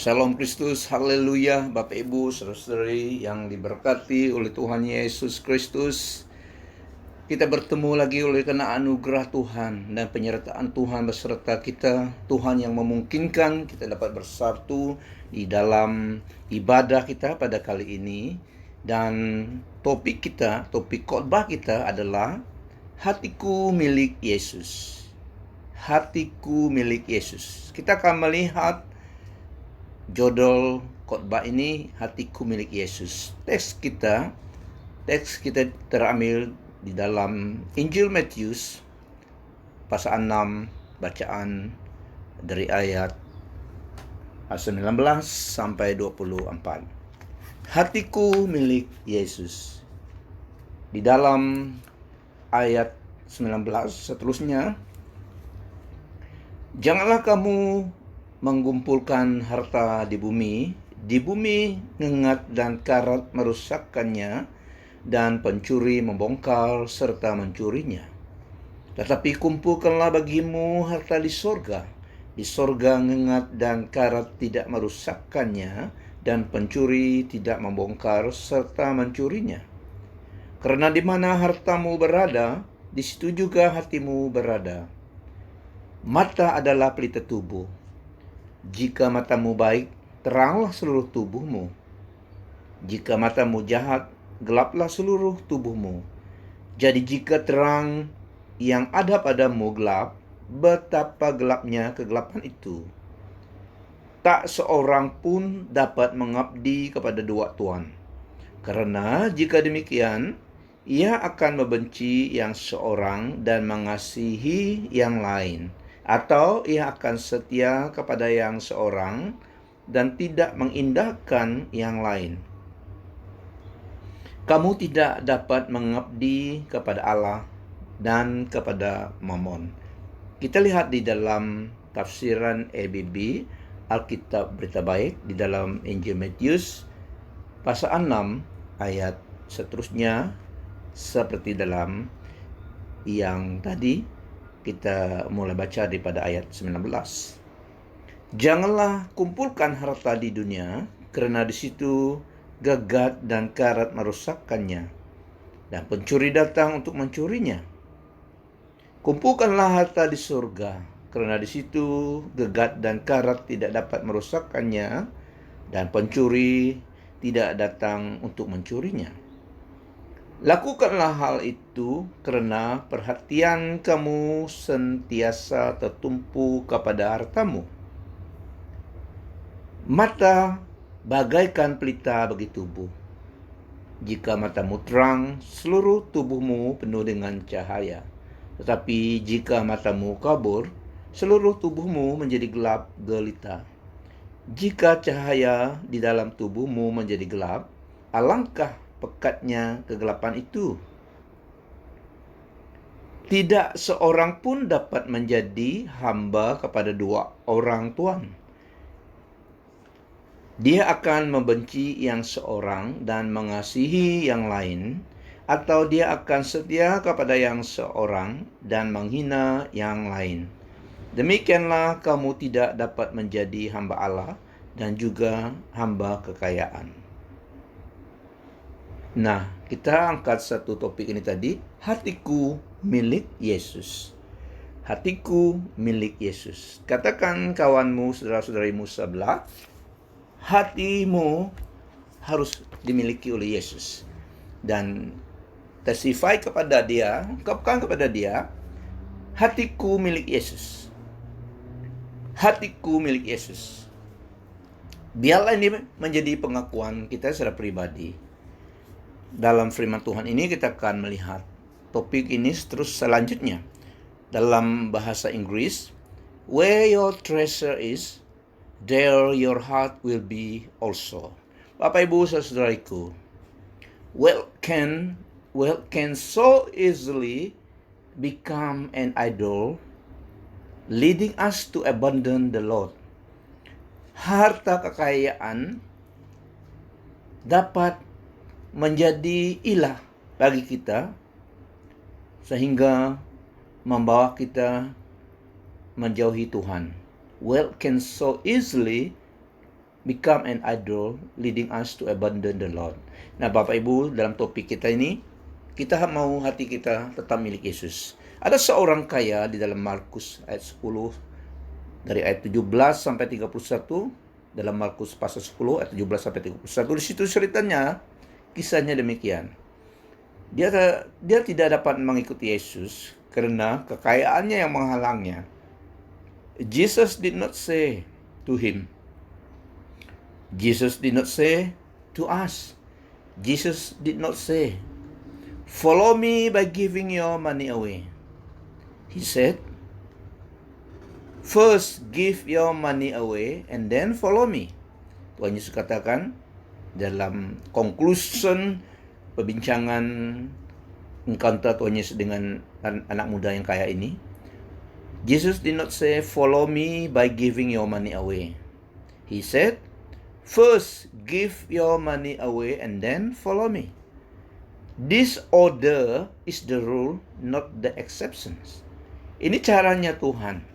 Shalom Kristus, haleluya, Bapak Ibu, saudara-saudari yang diberkati oleh Tuhan Yesus Kristus. Kita bertemu lagi oleh karena anugerah Tuhan dan penyertaan Tuhan beserta kita. Tuhan yang memungkinkan kita dapat bersatu di dalam ibadah kita pada kali ini. Dan topik khotbah kita adalah hatiku milik Yesus. Hatiku milik Yesus. Kita akan melihat judul khotbah ini, hatiku milik Yesus. Teks kita terambil di dalam Injil Matius pasal 6, bacaan dari ayat 19 sampai 24. Hatiku milik Yesus. Di dalam ayat 19 seterusnya, janganlah kamu mengumpulkan harta di bumi ngengat dan karat merusakkannya, dan pencuri membongkar serta mencurinya. Tetapi kumpulkanlah bagimu harta di sorga. Di sorga ngengat dan karat tidak merusakkannya, dan pencuri tidak membongkar serta mencurinya. Karena di mana hartamu berada, di situ juga hatimu berada. Mata adalah pelita tubuh. Jika matamu baik, teranglah seluruh tubuhmu. Jika matamu jahat, gelaplah seluruh tubuhmu. Jadi jika terang yang ada padamu gelap, betapa gelapnya kegelapan itu. Tak seorang pun dapat mengabdi kepada dua tuan, Karena jika demikian, ia akan membenci yang seorang dan mengasihi yang lain. Atau ia akan setia kepada yang seorang dan tidak mengindahkan yang lain. Kamu tidak dapat mengabdi kepada Allah dan kepada Mammon. Kita lihat di dalam tafsiran ABB, Alkitab Berita Baik, di dalam Injil Matius, pasal 6, ayat seterusnya, seperti dalam yang tadi kita mulai baca daripada ayat 19. Janganlah kumpulkan harta di dunia, karena di situ gagat dan karat merusakkannya, dan pencuri datang untuk mencurinya. Kumpulkanlah harta di surga, karena di situ gagat dan karat tidak dapat merusakkannya, dan pencuri tidak datang untuk mencurinya. Lakukanlah hal itu karena perhatian kamu sentiasa tertumpu kepada hartamu. Mata bagaikan pelita bagi tubuh. Jika matamu terang, seluruh tubuhmu penuh dengan cahaya. Tetapi jika matamu kabur, seluruh tubuhmu menjadi gelap gelita. Jika cahaya di dalam tubuhmu menjadi gelap, alangkah pekatnya kegelapan itu. Tidak seorang pun dapat menjadi hamba kepada dua orang tuan. Dia akan membenci yang seorang dan mengasihi yang lain, atau dia akan setia kepada yang seorang dan menghina yang lain. Demikianlah kamu tidak dapat menjadi hamba Allah dan juga hamba kekayaan. Nah, kita angkat satu topik ini tadi, hatiku milik Yesus. Hatiku milik Yesus. Katakan kawanmu, saudara-saudarimu sebelah, hatimu harus dimiliki oleh Yesus. Dan testify kepada dia, ungkapkan kepada dia, hatiku milik Yesus. Hatiku milik Yesus. Biarlah ini menjadi pengakuan kita secara pribadi. Dalam firman Tuhan ini kita akan melihat topik ini terus selanjutnya. Dalam bahasa Inggris, where your treasure is, there your heart will be also. Bapak Ibu saudaraku, wealth can so easily become an idol, leading us to abandon the Lord. Harta kekayaan dapat menjadi ilah bagi kita, sehingga membawa kita menjauhi Tuhan. Wealth can so easily become an idol, leading us to abandon the Lord. Nah, Bapak Ibu, dalam topik kita ini, kita mau hati kita tetap milik Yesus. Ada seorang kaya di dalam Markus ayat 10, dari ayat 17 sampai 31, dalam Markus pasal 10 ayat 17 sampai 31, di situ ceritanya, kisahnya demikian. Dia tidak dapat mengikuti Yesus karena kekayaannya yang menghalangnya. Jesus did not say to him. Jesus did not say to us. Jesus did not say, "Follow me by giving your money away." He said, "First give your money away and then follow me." Tuhan Yesus katakan dalam conclusion perbincangan encounter Tuhan Yesus dengan anak muda yang kaya ini. Jesus did not say, "Follow me by giving your money away." He said, "First give your money away and then follow me." This order is the rule, not the exceptions. Ini caranya Tuhan.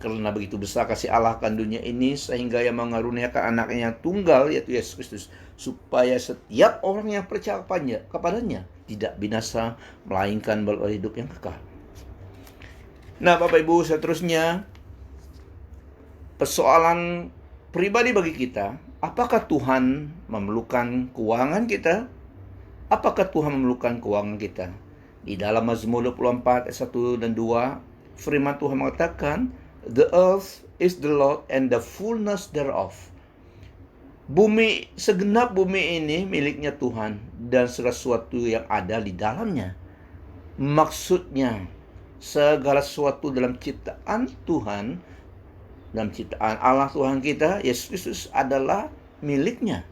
Karena begitu besar kasih Allah akan dunia ini, sehingga yang mengaruniakan anaknya yang tunggal, yaitu Yesus Kristus, supaya setiap orang yang percaya kepadanya tidak binasa, melainkan beroleh hidup yang kekal. Nah, Bapak Ibu, seterusnya, persoalan pribadi bagi kita, apakah Tuhan memerlukan keuangan kita? Apakah Tuhan memerlukan keuangan kita? Di dalam Mazmur 24 ayat 1 dan 2, firman Tuhan mengatakan, "The earth is the Lord and the fullness thereof." Bumi, segenap bumi ini miliknya Tuhan dan segala sesuatu yang ada di dalamnya. Maksudnya, segala sesuatu dalam ciptaan Tuhan, dalam ciptaan Allah Tuhan kita, Yesus Kristus adalah miliknya.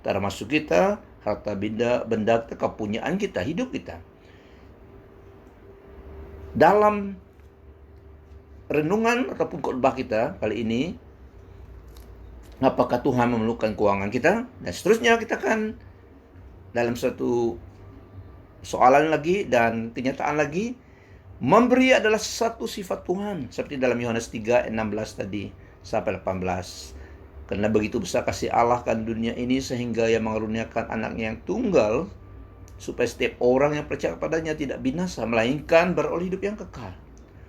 Termasuk kita, harta benda kepunyaan kita, hidup kita. Dalam renungan ataupun khotbah kita kali ini, apakah Tuhan memerlukan keuangan kita? Dan seterusnya kita akan dalam satu soalan lagi dan kenyataan lagi. Memberi adalah satu sifat Tuhan, seperti dalam Yohanes 3 ayat 16 tadi sampai 18. Karena begitu besar kasih Allah kan dunia ini sehingga Ia mengaruniakan anaknya yang tunggal, supaya setiap orang yang percaya kepadanya tidak binasa, melainkan beroleh hidup yang kekal.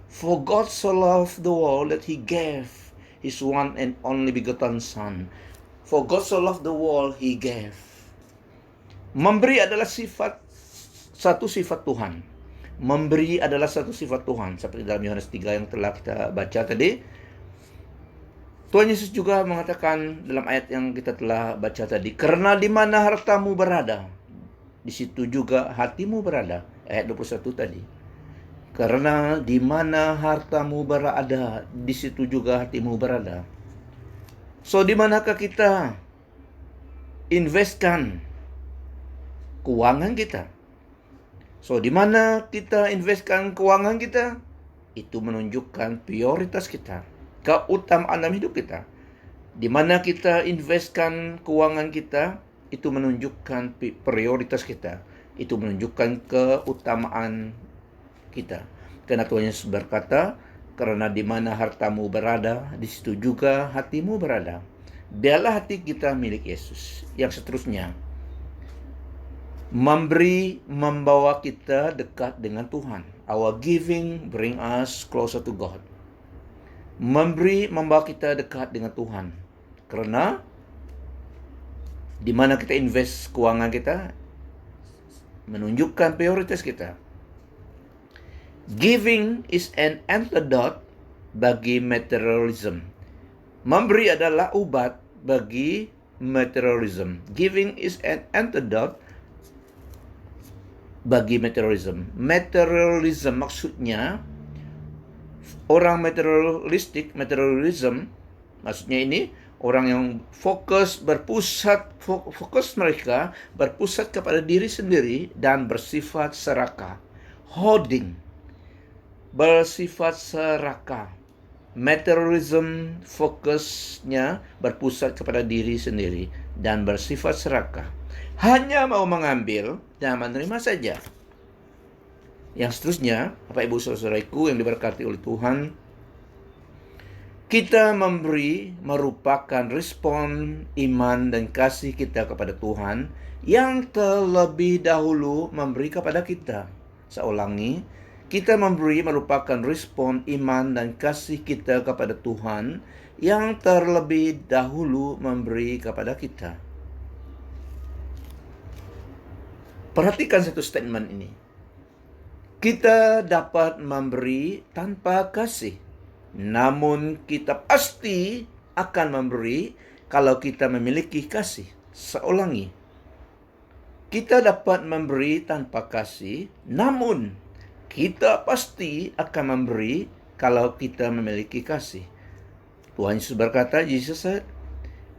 For God so loved the world that He gave His one and only begotten Son. For God so loved the world, He gave. Memberi adalah satu sifat Tuhan. Memberi adalah satu sifat Tuhan, seperti dalam Yohanes 3 yang telah kita baca tadi. Tuhan Yesus juga mengatakan dalam ayat yang kita telah baca tadi, karena di mana hartamu berada, di situ juga hatimu berada. Ayat 21 tadi. Karena di mana hartamu berada, di situ juga hatimu berada. So, di manakah kita investkan keuangan kita? So, di mana kita investkan keuangan kita? Itu menunjukkan prioritas kita, keutamaan dalam hidup kita. Di mana kita investkan keuangan kita, itu menunjukkan prioritas kita. Itu menunjukkan keutamaan kita. Karena Tuhan Yesus berkata, karena di mana hartamu berada, di situ juga hatimu berada. Biarlah hati kita milik Yesus. Yang seterusnya, memberi membawa kita dekat dengan Tuhan. Our giving bring us closer to God. Memberi membawa kita dekat dengan Tuhan. Karena di mana kita invest keuangan kita menunjukkan prioritas kita. Giving is an antidote bagi materialism. Memberi adalah obat bagi materialism. Giving is an antidote bagi materialism. Materialism maksudnya orang materialism maksudnya ini orang yang fokus mereka berpusat kepada diri sendiri dan bersifat serakah. Hoarding, bersifat serakah. Materialism fokusnya berpusat kepada diri sendiri dan bersifat serakah. Hanya mau mengambil dan menerima saja. Yang seterusnya, Bapak Ibu Saudaraku yang diberkati oleh Tuhan, kita memberi merupakan respon iman dan kasih kita kepada Tuhan yang terlebih dahulu memberi kepada kita. Saya ulangi, kita memberi merupakan respon iman dan kasih kita kepada Tuhan yang terlebih dahulu memberi kepada kita. Perhatikan satu statement ini. Kita dapat memberi tanpa kasih, namun kita pasti akan memberi kalau kita memiliki kasih. Saya ulangi. Kita dapat memberi tanpa kasih, namun kita pasti akan memberi kalau kita memiliki kasih. Tuhan Yesus berkata, Jesus said,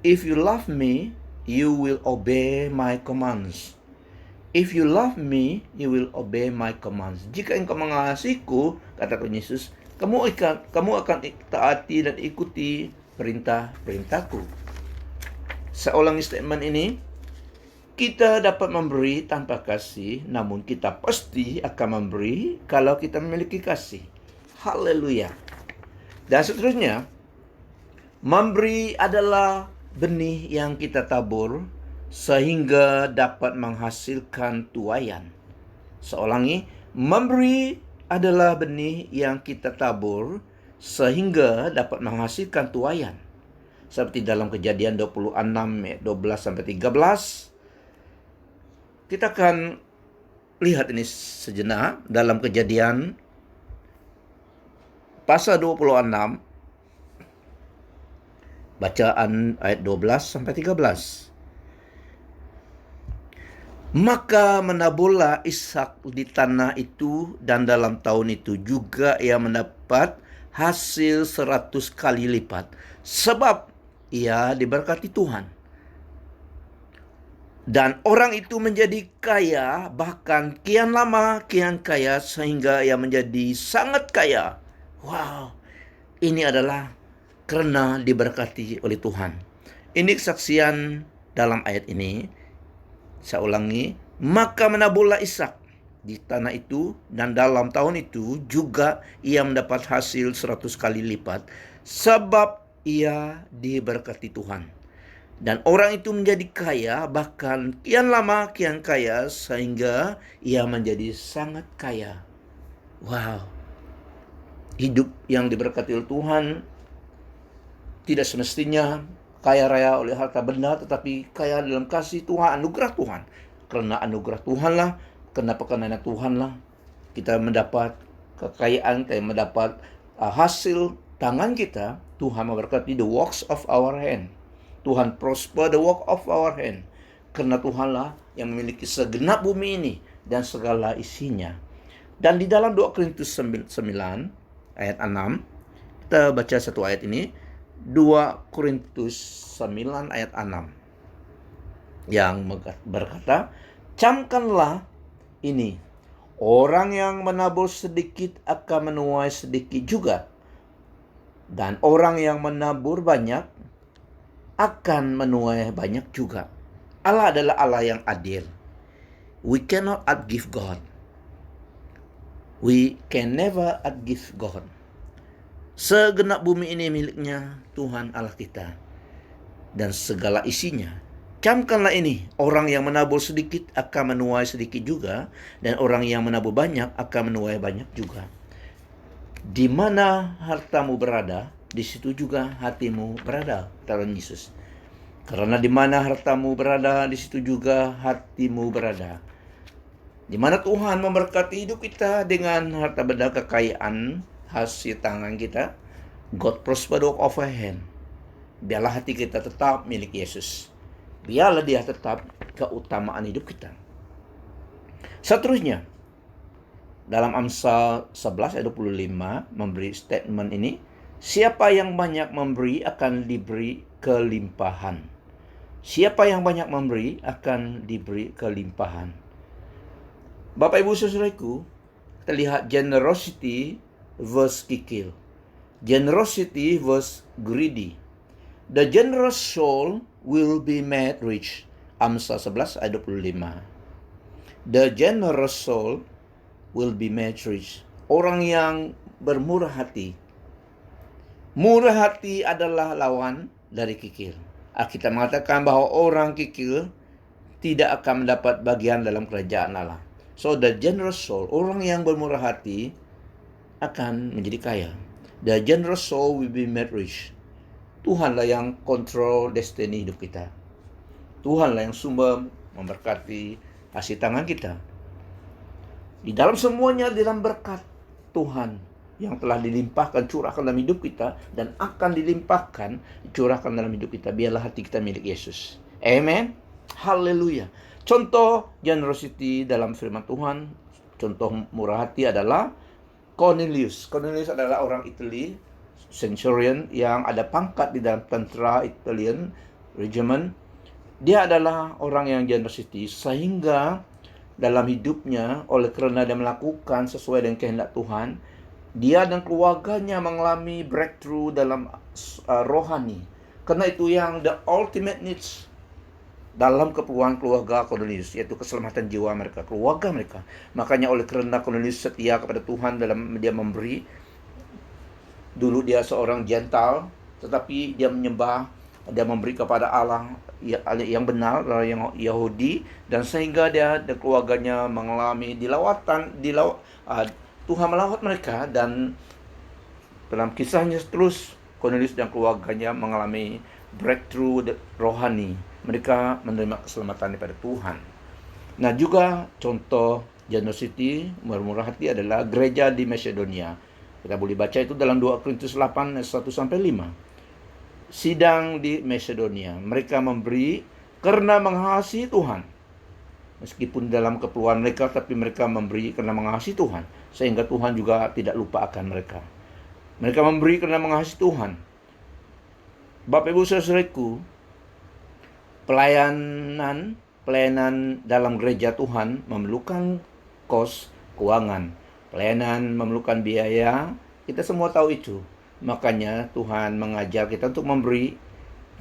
"If you love me, you will obey my commands." If you love me, you will obey my commands. Jika engkau mengasihiku, kata Tuhan Yesus, kamu akan taati dan ikuti perintah-perintahku. Saya ulangi statement ini. Kita dapat memberi tanpa kasih, namun kita pasti akan memberi kalau kita memiliki kasih. Haleluya. Dan seterusnya, memberi adalah benih yang kita tabur sehingga dapat menghasilkan tuaian. Saya ulangi, memberi adalah benih yang kita tabur sehingga dapat menghasilkan tuaian. Seperti dalam Kejadian 26 ayat 12 sampai 13. Kita akan lihat ini sejenak dalam Kejadian pasal 26 Bacaan ayat 12 sampai 13. Maka menaburlah Ishak di tanah itu, dan dalam tahun itu juga ia mendapat hasil 100 kali lipat, sebab ia diberkati Tuhan. Dan orang itu menjadi kaya, bahkan kian lama kian kaya, sehingga ia menjadi sangat kaya. Wow, ini adalah karena diberkati oleh Tuhan. Ini kesaksian dalam ayat ini. Saya ulangi, maka menaburlah Ishak di tanah itu, dan dalam tahun itu juga ia mendapat hasil 100 kali lipat, sebab ia diberkati Tuhan. Dan orang itu menjadi kaya, bahkan kian lama kian kaya, sehingga ia menjadi sangat kaya. Wow, hidup yang diberkati oleh Tuhan tidak semestinya kaya raya oleh harta benda, tetapi kaya dalam kasih Tuhan, anugerah Tuhan. Karena anugerah Tuhanlah, karena perkenan Tuhanlah, kita mendapat kekayaan, kita mendapat hasil tangan kita. Tuhan memberkati the works of our hand. Tuhan prosper the work of our hand. Karena Tuhanlah yang memiliki segenap bumi ini dan segala isinya. Dan di dalam 2 Korintus 9 ayat 6, kita baca satu ayat ini. 2 Korintus 9 ayat 6 yang berkata, camkanlah ini, orang yang menabur sedikit akan menuai sedikit juga, dan orang yang menabur banyak akan menuai banyak juga. Allah adalah Allah yang adil. We cannot outgive God. We can never outgive God. Segenap bumi ini miliknya Tuhan Allah kita, dan segala isinya. Camkanlah ini, orang yang menabur sedikit akan menuai sedikit juga, dan orang yang menabur banyak akan menuai banyak juga. Di mana hartamu berada, di situ juga hatimu berada, kata Yesus. Karena di mana hartamu berada, di situ juga hatimu berada. Di mana Tuhan memberkati hidup kita dengan harta benda, kekayaan, hasil tangan kita, God prosper the work of our hand. Biarlah hati kita tetap milik Yesus. Biarlah dia tetap keutamaan hidup kita. Seterusnya, dalam Amsal 11 ayat 25 memberi statement ini, siapa yang banyak memberi akan diberi kelimpahan. Siapa yang banyak memberi akan diberi kelimpahan. Bapak Ibu Saudaraku, kita lihat generosity versus kikir. Generosity versus greedy. The generous soul will be made rich. Amsal 11 ayat 25. The generous soul will be made rich. Orang yang bermurah hati. Murah hati adalah lawan dari kikir. Alkitab mengatakan bahwa orang kikir tidak akan mendapat bagian dalam kerajaan Allah. So the generous soul, orang yang bermurah hati, akan menjadi kaya. The generous soul will be made rich. Tuhanlah yang kontrol destiny hidup kita. Tuhanlah yang sumber memberkati hasil tangan kita. Di dalam semuanya, di dalam berkat Tuhan yang telah dilimpahkan, curahkan dalam hidup kita, dan akan dilimpahkan, curahkan dalam hidup kita. Biarlah hati kita milik Yesus. Amen. Haleluya. Contoh generosity dalam firman Tuhan, contoh murah hati adalah Cornelius. Cornelius adalah orang Italia, centurion yang ada pangkat di dalam tentara Italian regiment. Dia adalah orang yang generosity, sehingga dalam hidupnya, oleh kerana dia melakukan sesuai dengan kehendak Tuhan, dia dan keluarganya mengalami breakthrough dalam rohani. Karena itu yang the ultimate needs dalam keperluan keluarga Cornelius, yaitu keselamatan jiwa mereka, keluarga mereka. Makanya oleh kerana Cornelius setia kepada Tuhan dalam dia memberi, dulu dia seorang gentle, tetapi dia menyembah, dia memberi kepada Allah yang benar, yang Yahudi, dan sehingga dia dan keluarganya mengalami Tuhan melawat mereka, dan dalam kisahnya terus Cornelius dan keluarganya mengalami breakthrough rohani. Mereka menerima keselamatan daripada Tuhan. Nah, juga contoh generosity, bermurah hati adalah gereja di Macedonia. Kita boleh baca itu dalam 2 Korintus 8 ayat 1-5. sidang di Macedonia. Mereka memberi karena mengasihi Tuhan. Meskipun dalam keperluan mereka, tapi mereka memberi karena mengasihi Tuhan. Sehingga Tuhan juga tidak lupa akan mereka. Mereka memberi karena mengasihi Tuhan. Bapak Ibu Saudaraku, pelayanan dalam gereja Tuhan memerlukan keuangan. Pelayanan memerlukan biaya. Kita semua tahu itu. Makanya Tuhan mengajar kita untuk memberi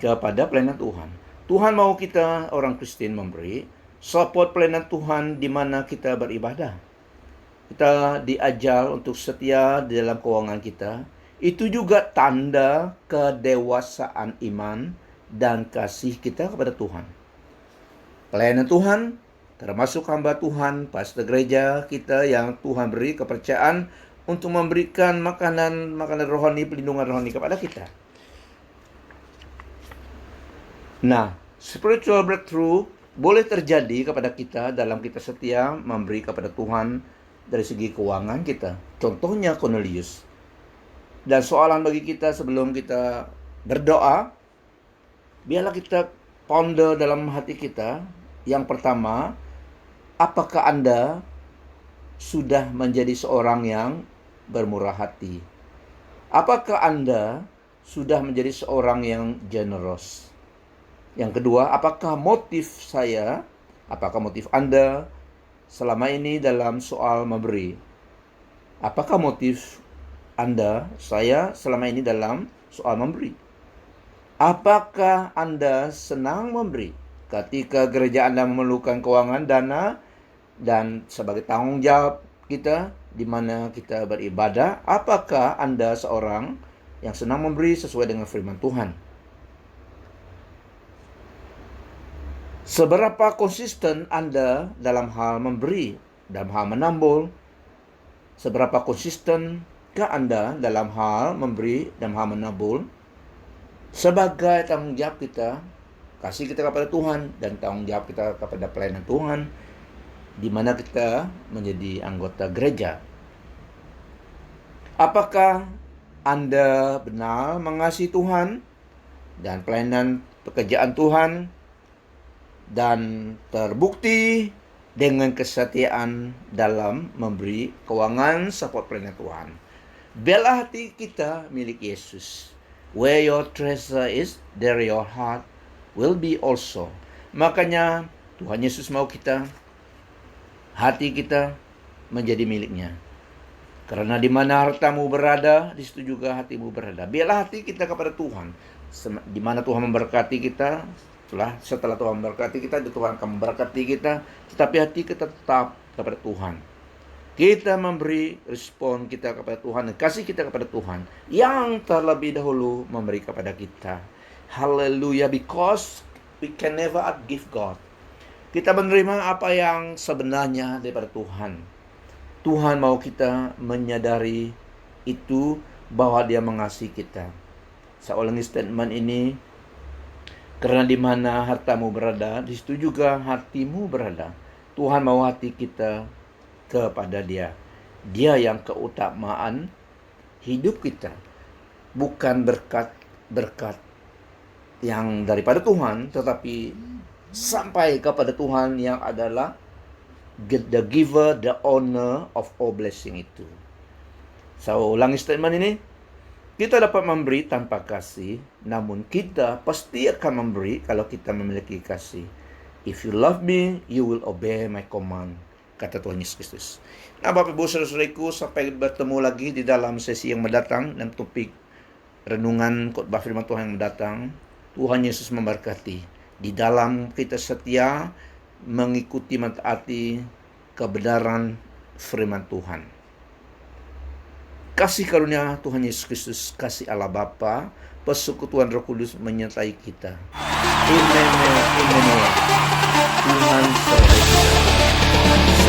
kepada pelayanan Tuhan. Tuhan mau kita orang Kristen memberi, support pelayanan Tuhan di mana kita beribadah. Kita diajar untuk setia di dalam keuangan kita. Itu juga tanda kedewasaan iman dan kasih kita kepada Tuhan. Pelayanan Tuhan, termasuk hamba Tuhan, pastor gereja kita yang Tuhan beri kepercayaan untuk memberikan makanan rohani, pelindungan rohani kepada kita. Nah, spiritual breakthrough boleh terjadi kepada kita dalam kita setia memberi kepada Tuhan dari segi keuangan kita. Contohnya Cornelius. Dan soalan bagi kita sebelum kita berdoa, biarlah kita ponder dalam hati kita. Yang pertama, apakah Anda sudah menjadi seorang yang bermurah hati? Apakah Anda sudah menjadi seorang yang generous? Yang kedua, apakah motif Anda selama ini dalam soal memberi? Apakah motif saya selama ini dalam soal memberi? Apakah Anda senang memberi ketika gereja Anda memerlukan keuangan dana dan sebagai tanggung jawab kita di mana kita beribadah? Apakah Anda seorang yang senang memberi sesuai dengan firman Tuhan? Seberapa konsisten Anda dalam hal memberi, dalam hal menambul? Seberapa konsistenkah Anda dalam hal memberi, dalam hal menambul? Sebagai tanggung jawab kita, kasih kita kepada Tuhan, dan tanggung jawab kita kepada pelayanan Tuhan, di mana kita menjadi anggota gereja. Apakah Anda benar mengasihi Tuhan dan pelayanan pekerjaan Tuhan, dan terbukti dengan kesetiaan dalam memberi keuangan support pelayanan Tuhan? Bela hati kita milik Yesus. Where your treasure is, there your heart will be also. Makanya Tuhan Yesus mau hati kita menjadi miliknya. Karena di mana hartamu berada, di situ juga hatimu berada. Biarlah hati kita kepada Tuhan. Di mana Tuhan memberkati kita, setelah Tuhan memberkati kita, Tuhan akan memberkati kita. Tetapi hati kita tetap kepada Tuhan. Kita memberi respon kita kepada Tuhan dan kasih kita kepada Tuhan yang terlebih dahulu memberi kepada kita. Haleluya, because we can never outgive God. Kita menerima apa yang sebenarnya daripada Tuhan. Tuhan mau kita menyadari itu, bahwa Dia mengasihi kita. Saya ulangi statement ini, karena di mana hartamu berada, di situ juga hatimu berada. Tuhan mau hati kita kepada Dia. Dia yang keutamaan hidup kita, bukan berkat yang daripada Tuhan, tetapi sampai kepada Tuhan yang adalah the giver, the owner of all blessing itu. Saya ulangi statement ini. Kita dapat memberi tanpa kasih, namun kita pasti akan memberi kalau kita memiliki kasih. If you love me, you will obey my command, kata Tuhan Yesus Kristus. Nah, Bapak Ibu Saudara-saudariku, sampai bertemu lagi di dalam sesi yang mendatang dan topik renungan khotbah firman Tuhan yang mendatang. Tuhan Yesus memberkati. Di dalam kita setia mengikuti, mentaati kebenaran firman Tuhan. Kasih karunia Tuhan Yesus Kristus, kasih Allah Bapa, persekutuan Roh Kudus menyertai kita. Amen. Tuhan sertai kita.